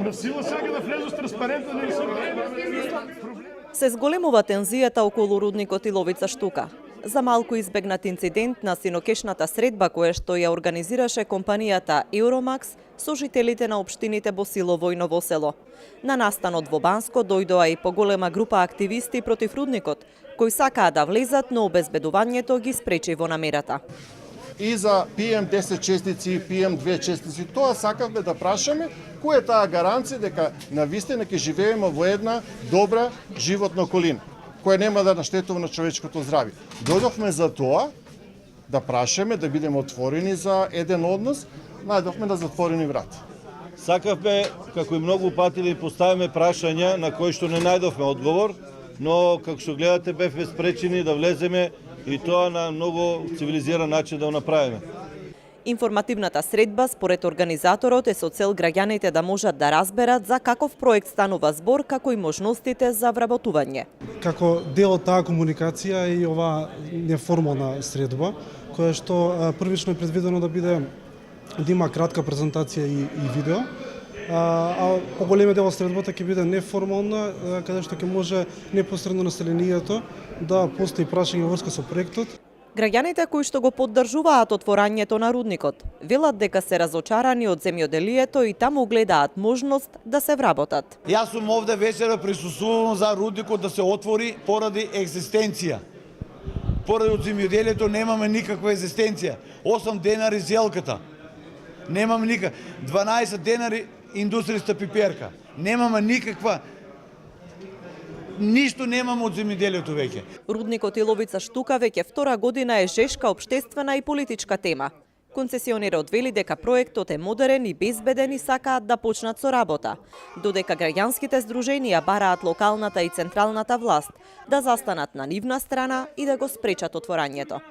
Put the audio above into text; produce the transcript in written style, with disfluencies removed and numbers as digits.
На сила сега да влезеш транспарентно да Се зголемува тензијата околу рудникот Иловица Штука. За малку избегнат инцидент на синокешната средба која што ја организираше компанијата Euromax со жителите на општините Босилово и Новосело. На настанот во Банско дојдоа и поголема група активисти против рудникот, кои сакаа да влезат, но обезбедувањето ги спречи во намерата. И за PM10 честици и PM2 честици, тоа сакавме да прашаме, која е таа гаранција дека навистина ќе живееме во една добра животна околина, која нема да наштетува на човечкото здравје. Дојдовме за тоа да прашаме, да бидеме отворени за еден однос, најдовме на затворени врати. Сакавме, како и многу пати, да поставиме прашања на кои што не најдовме одговор, но како што гледате бевме спречени да влеземе и тоа на многу цивилизиран начин да го направиме. Информативната средба, според организаторот, е со цел граѓаните да можат да разберат за каков проект станува збор, како и можностите за вработување. Како дел од таа комуникација и ова неформална средба, која што првично е предвидено да има кратка презентација и видео, а поголемиот дел од средбата ќе биде неформална, каде што ќе може непосредно населението да постои прашање врска со проектот. Граѓаните кои што го поддржуваат отворањето на рудникот велат дека се разочарани од земјоделието и таму гледаат можност да се вработат. Јас сум овде вечера присуствувам за рудникот да се отвори поради екзистенција. Поради од земјоделието немаме никаква екзистенција. 8 денари зелката. Немаме никаква. 12 денари индустријска пиперка. Немаме никаква. Ништо немаме од земјоделието веќе. Рудникот Иловица Штука веќе втора година е жешка општествена и политичка тема. Концесионерот вели дека проектот е модерен и безбеден и сакаат да почнат со работа, додека граѓанските здруженија бараат локалната и централната власт да застанат на нивна страна и да го спречат отворањето.